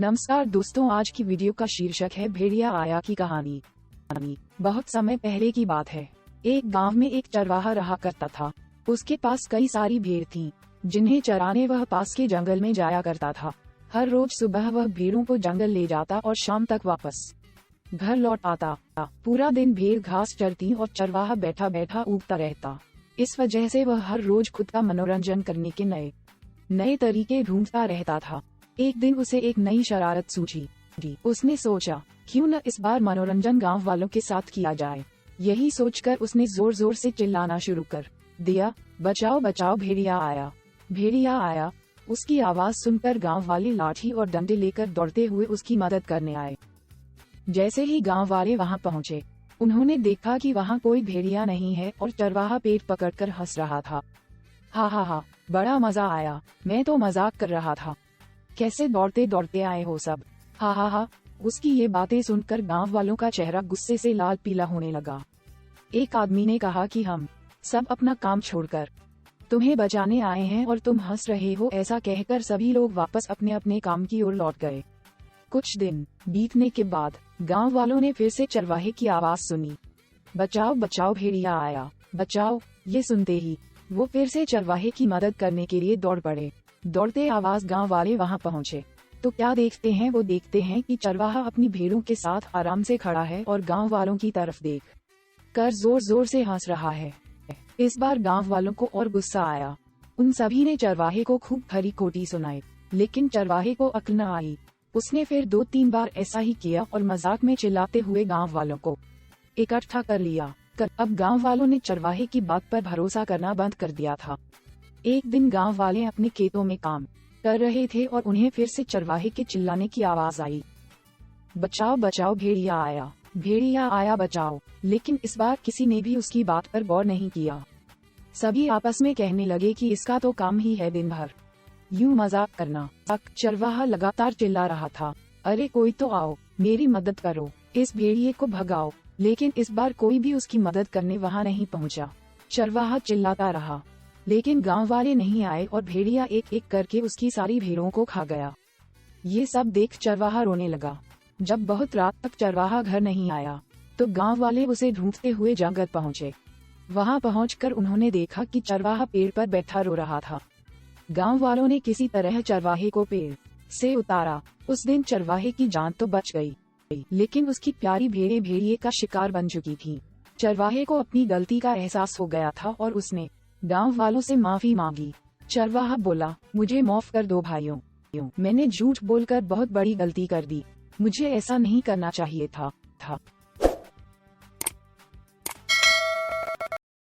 नमस्कार दोस्तों, आज की वीडियो का शीर्षक है भेड़िया आया की कहानी। बहुत समय पहले की बात है। एक गांव में एक चरवाहा रहा करता था। उसके पास कई सारी भेड़ थीं, जिन्हें चराने वह पास के जंगल में जाया करता था। हर रोज सुबह वह भेड़ों को जंगल ले जाता और शाम तक वापस घर लौट आता। पूरा दिन भेड़ घास चरती और चरवाहा बैठा बैठा ऊँगता रहता। इस वजह से वह हर रोज खुद का मनोरंजन करने के नए तरीके ढूंढता रहता था। एक दिन उसे एक नई शरारत सूझी। उसने सोचा, क्यों न इस बार मनोरंजन गांव वालों के साथ किया जाए। यही सोचकर उसने जोर जोर से चिल्लाना शुरू कर दिया, बचाओ बचाओ, भेड़िया आया, भेड़िया आया। उसकी आवाज सुनकर गांव वाले लाठी और डंडे लेकर दौड़ते हुए उसकी मदद करने आए। जैसे ही गांव वाले वहां पहुंचे, उन्होंने देखा कि वहां कोई भेड़िया नहीं है और चरवाहा पेट पकड़कर हंस रहा था। हा हा हा, बड़ा मजा आया, मैं तो मजाक कर रहा था। कैसे दौड़ते दौड़ते आए हो सब, हा हा हा। उसकी ये बातें सुनकर गांव वालों का चेहरा गुस्से से लाल पीला होने लगा। एक आदमी ने कहा कि हम सब अपना काम छोड़कर तुम्हें बचाने आए हैं और तुम हंस रहे हो। ऐसा कहकर सभी लोग वापस अपने अपने काम की ओर लौट गए। कुछ दिन बीतने के बाद गांव वालों ने फिर से चरवाहे की आवाज सुनी, बचाओ बचाओ, भेड़िया आया, बचाओ। ये सुनते ही वो फिर से चरवाहे की मदद करने के लिए दौड़ पड़े। दौड़ते आवाज गांव वाले वहां पहुंचे तो क्या देखते हैं, वो देखते हैं कि चरवाहा अपनी भेड़ों के साथ आराम से खड़ा है और गांव वालों की तरफ देख कर जोर जोर से हंस रहा है। इस बार गांव वालों को और गुस्सा आया। उन सभी ने चरवाहे को खूब खरी खोटी सुनाई, लेकिन चरवाहे को अक्ल न आई। उसने फिर 2-3 बार ऐसा ही किया और मजाक में चिल्लाते हुए गांव वालों को इकट्ठा कर लिया। अब गांव वालों ने चरवाहे की बात पर भरोसा करना बंद कर दिया था। एक दिन गांव वाले अपने खेतों में काम कर रहे थे और उन्हें फिर से चरवाहे के चिल्लाने की आवाज आई, बचाओ बचाओ, भेड़िया आया, भेड़िया आया, बचाओ। लेकिन इस बार किसी ने भी उसकी बात पर गौर नहीं किया। सभी आपस में कहने लगे कि इसका तो काम ही है दिन भर यूं मजाक करना। चरवाहा लगातार चिल्ला रहा था, अरे कोई तो आओ, मेरी मदद करो, इस भेड़िए को भगाओ। लेकिन इस बार कोई भी उसकी मदद करने वहां नहीं पहुंचा। चरवाहा चिल्लाता रहा, लेकिन गांव वाले नहीं आए और भेड़िया एक एक करके उसकी सारी भेड़ों को खा गया। ये सब देख चरवाहा रोने लगा। जब बहुत रात तक चरवाहा घर नहीं आया तो गांव वाले उसे ढूंढते हुए जंगल पहुंचे। वहां पहुंचकर उन्होंने देखा कि चरवाहा पेड़ पर बैठा रो रहा था। गांव वालों ने किसी तरह चरवाहे को पेड़ से उतारा। उस दिन चरवाहे की जान तो बच गई, लेकिन उसकी प्यारी भेड़ें भेड़िए का शिकार बन चुकी थीं। चरवाहे को अपनी गलती का एहसास हो गया था और उसने गांव वालों से माफी मांगी। चरवाहा बोला, मुझे माफ कर दो भाइयों, मैंने झूठ बोलकर बहुत बड़ी गलती कर दी। मुझे ऐसा नहीं करना चाहिए था।